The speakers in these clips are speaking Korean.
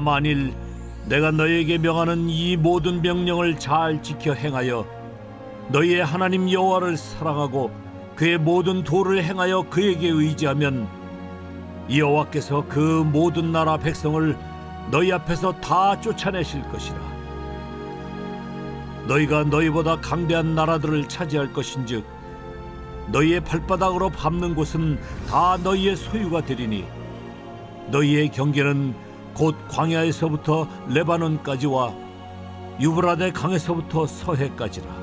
만일 내가 너희에게 명하는 이 모든 명령을 잘 지켜 행하여 너희의 하나님 여호와를 사랑하고 그의 모든 도를 행하여 그에게 의지하면 여호와께서 그 모든 나라 백성을 너희 앞에서 다 쫓아내실 것이라. 너희가 너희보다 강대한 나라들을 차지할 것인즉 너희의 발바닥으로 밟는 곳은 다 너희의 소유가 되리니 너희의 경계는 곧 광야에서부터 레바논까지와 유브라데 강에서부터 서해까지라.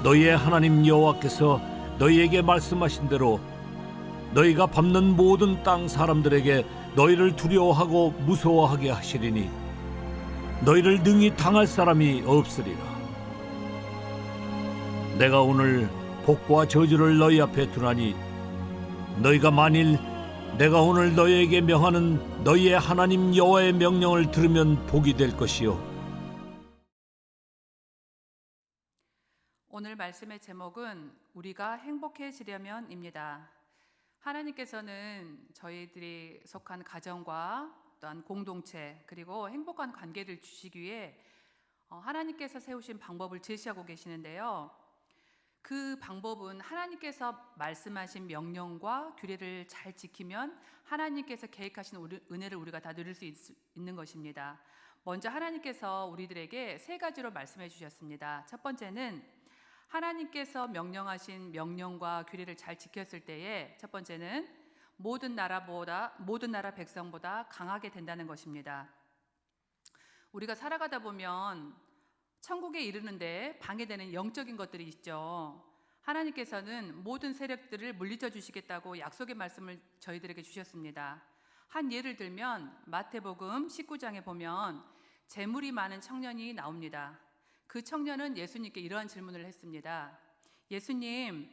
너희의 하나님 여호와께서 너희에게 말씀하신 대로 너희가 밟는 모든 땅 사람들에게 너희를 두려워하고 무서워하게 하시리니 너희를 능히 당할 사람이 없으리라. 내가 오늘 복과 저주를 너희 앞에 두나니 너희가 만일 내가 오늘 너희에게 명하는 너희의 하나님 여호와의 명령을 들으면 복이 될 것이요. 오늘 말씀의 제목은 우리가 행복해지려면입니다. 하나님께서는 저희들이 속한 가정과 또한 공동체 그리고 행복한 관계를 주시기 위해 하나님께서 세우신 방법을 제시하고 계시는데요. 그 방법은 하나님께서 말씀하신 명령과 규례를 잘 지키면 하나님께서 계획하신 은혜를 우리가 다 누릴 수 있는 것입니다. 먼저 하나님께서 우리들에게 세 가지로 말씀해 주셨습니다. 첫 번째는 하나님께서 명령하신 명령과 규례를 잘 지켰을 때에 첫 번째는 모든 나라 백성보다 강하게 된다는 것입니다. 우리가 살아가다 보면 천국에 이르는데 방해되는 영적인 것들이 있죠. 하나님께서는 모든 세력들을 물리쳐 주시겠다고 약속의 말씀을 저희들에게 주셨습니다. 한 예를 들면 마태복음 19장에 보면 재물이 많은 청년이 나옵니다. 그 청년은 예수님께 이러한 질문을 했습니다. 예수님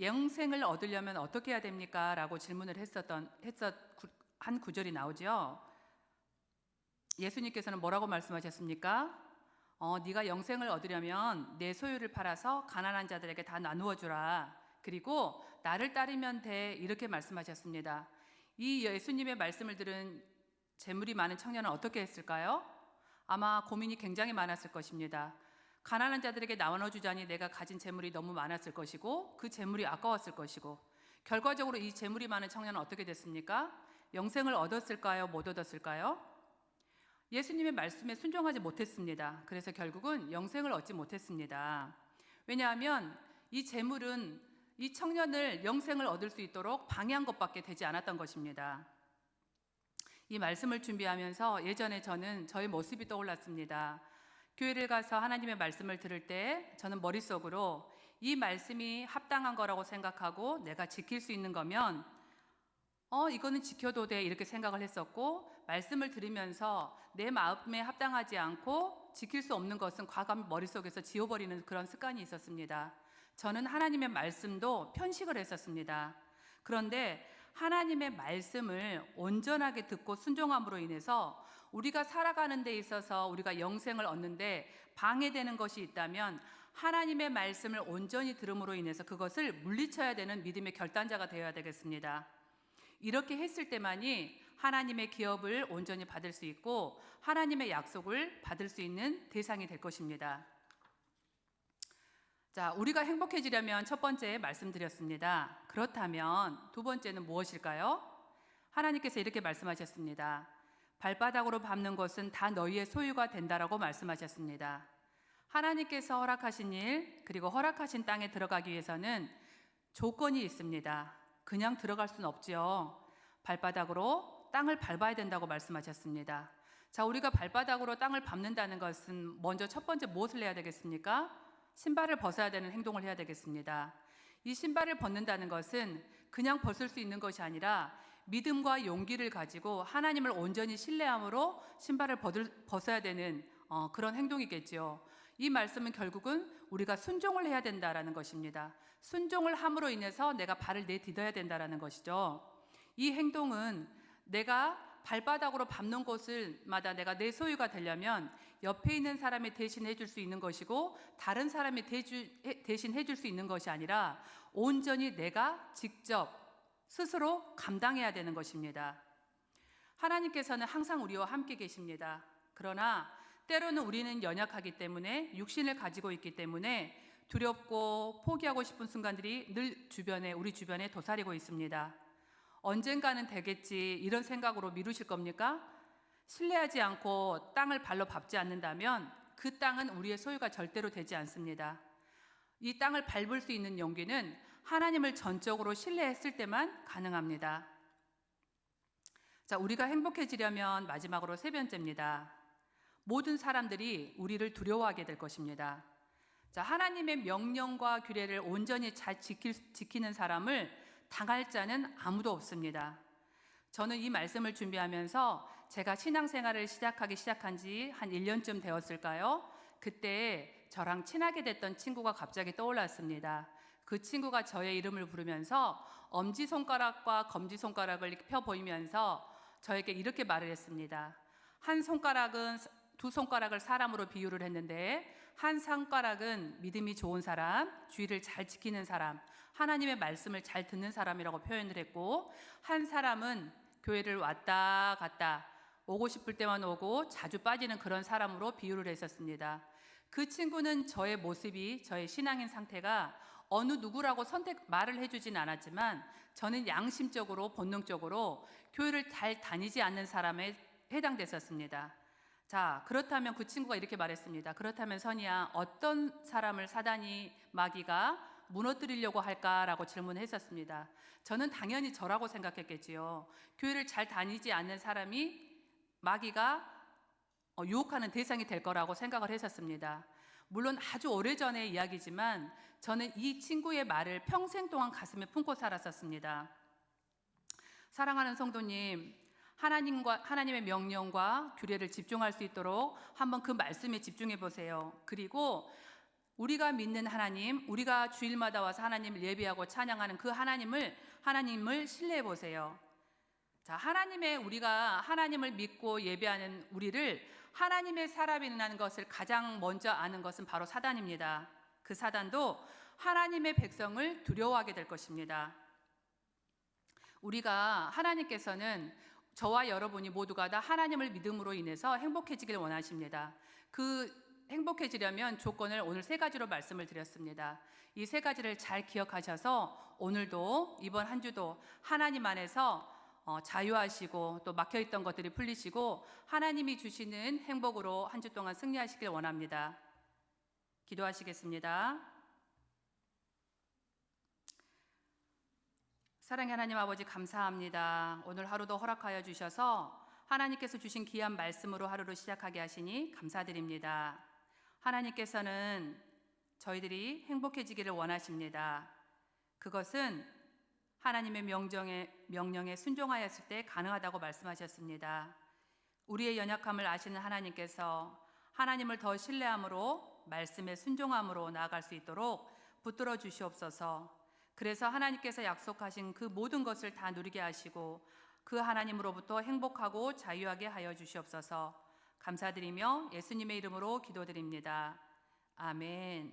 영생을 얻으려면 어떻게 해야 됩니까? 라고 질문을 한 구절이 나오죠. 예수님께서는 뭐라고 말씀하셨습니까? 네가 영생을 얻으려면 내 소유를 팔아서 가난한 자들에게 다 나누어 주라. 그리고 나를 따르면 돼. 이렇게 말씀하셨습니다. 이 예수님의 말씀을 들은 재물이 많은 청년은 어떻게 했을까요? 아마 고민이 굉장히 많았을 것입니다. 가난한 자들에게 나눠주자니 내가 가진 재물이 너무 많았을 것이고 그 재물이 아까웠을 것이고 결과적으로 이 재물이 많은 청년은 어떻게 됐습니까? 영생을 얻었을까요? 못 얻었을까요? 예수님의 말씀에 순종하지 못했습니다. 그래서 결국은 영생을 얻지 못했습니다. 왜냐하면 이 재물은 이 청년을 영생을 얻을 수 있도록 방해한 것밖에 되지 않았던 것입니다. 이 말씀을 준비하면서 예전에 저는 저의 모습이 떠올랐습니다. 교회를 가서 하나님의 말씀을 들을 때 저는 머릿속으로 이 말씀이 합당한 거라고 생각하고 내가 지킬 수 있는 거면 이거는 지켜도 돼 이렇게 생각을 했었고 말씀을 들으면서 내 마음에 합당하지 않고 지킬 수 없는 것은 과감히 머릿속에서 지워버리는 그런 습관이 있었습니다. 저는 하나님의 말씀도 편식을 했었습니다. 그런데 하나님의 말씀을 온전하게 듣고 순종함으로 인해서 우리가 살아가는 데 있어서 우리가 영생을 얻는데 방해되는 것이 있다면 하나님의 말씀을 온전히 들음으로 인해서 그것을 물리쳐야 되는 믿음의 결단자가 되어야 되겠습니다. 이렇게 했을 때만이 하나님의 기업을 온전히 받을 수 있고 하나님의 약속을 받을 수 있는 대상이 될 것입니다. 자, 우리가 행복해지려면 첫 번째 말씀드렸습니다. 그렇다면 두 번째는 무엇일까요? 하나님께서 이렇게 말씀하셨습니다. 발바닥으로 밟는 것은 다 너희의 소유가 된다라고 말씀하셨습니다. 하나님께서 허락하신 일 그리고 허락하신 땅에 들어가기 위해서는 조건이 있습니다. 그냥 들어갈 수는 없지요. 발바닥으로 땅을 밟아야 된다고 말씀하셨습니다. 자, 우리가 발바닥으로 땅을 밟는다는 것은 먼저 첫 번째 무엇을 해야 되겠습니까? 신발을 벗어야 되는 행동을 해야 되겠습니다. 이 신발을 벗는다는 것은 그냥 벗을 수 있는 것이 아니라 믿음과 용기를 가지고 하나님을 온전히 신뢰함으로 신발을 벗어야 되는 그런 행동이겠지요. 이 말씀은 결국은 우리가 순종을 해야 된다라는 것입니다. 순종을 함으로 인해서 내가 발을 내딛어야 된다라는 것이죠. 이 행동은 내가 발바닥으로 밟는 곳을마다 내가 내 소유가 되려면 옆에 있는 사람이 대신해 줄 수 있는 것이고 다른 사람이 대신해 줄 수 있는 것이 아니라 온전히 내가 직접 스스로 감당해야 되는 것입니다. 하나님께서는 항상 우리와 함께 계십니다. 그러나 때로는 우리는 연약하기 때문에 육신을 가지고 있기 때문에 두렵고 포기하고 싶은 순간들이 늘 우리 주변에 도사리고 있습니다. 언젠가는 되겠지 이런 생각으로 미루실 겁니까? 신뢰하지 않고 땅을 발로 밟지 않는다면 그 땅은 우리의 소유가 절대로 되지 않습니다. 이 땅을 밟을 수 있는 용기는 하나님을 전적으로 신뢰했을 때만 가능합니다. 자, 우리가 행복해지려면 마지막으로 세 번째입니다. 모든 사람들이 우리를 두려워하게 될 것입니다. 자, 하나님의 명령과 규례를 온전히 잘 지키는 사람을 당할 자는 아무도 없습니다. 저는 이 말씀을 준비하면서 제가 신앙생활을 시작한 지 한 1년쯤 되었을까요? 그때 저랑 친하게 됐던 친구가 갑자기 떠올랐습니다. 그 친구가 저의 이름을 부르면서 엄지손가락과 검지손가락을 이렇게 펴 보이면서 저에게 이렇게 말을 했습니다. 두 손가락을 사람으로 비유를 했는데 한 손가락은 믿음이 좋은 사람, 주의를 잘 지키는 사람, 하나님의 말씀을 잘 듣는 사람이라고 표현을 했고, 한 사람은 교회를 왔다 갔다 오고 싶을 때만 오고 자주 빠지는 그런 사람으로 비유를 했었습니다. 그 친구는 저의 모습이, 저의 신앙인 상태가 어느 누구라고 말을 해주진 않았지만 저는 양심적으로 본능적으로 교회를 잘 다니지 않는 사람에 해당됐었습니다. 자, 그렇다면 그 친구가 이렇게 말했습니다. 그렇다면 선이야, 어떤 사람을 사단이, 마귀가 무너뜨리려고 할까라고 질문했었습니다. 저는 당연히 저라고 생각했겠지요. 교회를 잘 다니지 않는 사람이 마귀가 유혹하는 대상이 될 거라고 생각을 했었습니다. 물론 아주 오래전의 이야기지만 저는 이 친구의 말을 평생 동안 가슴에 품고 살았었습니다. 사랑하는 성도님, 하나님의 명령과 규례를 집중할 수 있도록 한번 그 말씀에 집중해 보세요. 그리고 우리가 믿는 하나님, 우리가 주일마다 와서 하나님을 예배하고 찬양하는 그 하나님을 신뢰해 보세요. 자, 우리가 하나님을 믿고 예배하는 우리를 하나님의 사람이라는 것을 가장 먼저 아는 것은 바로 사단입니다. 그 사단도 하나님의 백성을 두려워하게 될 것입니다. 하나님께서는 저와 여러분이 모두가 다 하나님을 믿음으로 인해서 행복해지길 원하십니다. 그 행복해지려면 조건을 오늘 3가지로 말씀을 드렸습니다. 이 3가지를 잘 기억하셔서 오늘도 이번 한 주도 하나님 안에서 자유하시고 또 막혀있던 것들이 풀리시고 하나님이 주시는 행복으로 한 주 동안 승리하시길 원합니다. 기도하시겠습니다. 사랑의 하나님 아버지, 감사합니다. 오늘 하루도 허락하여 주셔서 하나님께서 주신 귀한 말씀으로 하루를 시작하게 하시니 감사드립니다. 하나님께서는 저희들이 행복해지기를 원하십니다. 그것은 하나님의 명령에 순종하였을 때 가능하다고 말씀하셨습니다. 우리의 연약함을 아시는 하나님께서 하나님을 더 신뢰함으로, 말씀에 순종함으로 나아갈 수 있도록 붙들어 주시옵소서. 그래서 하나님께서 약속하신 그 모든 것을 다 누리게 하시고 그 하나님으로부터 행복하고 자유하게 하여 주시옵소서. 감사드리며 예수님의 이름으로 기도드립니다. 아멘.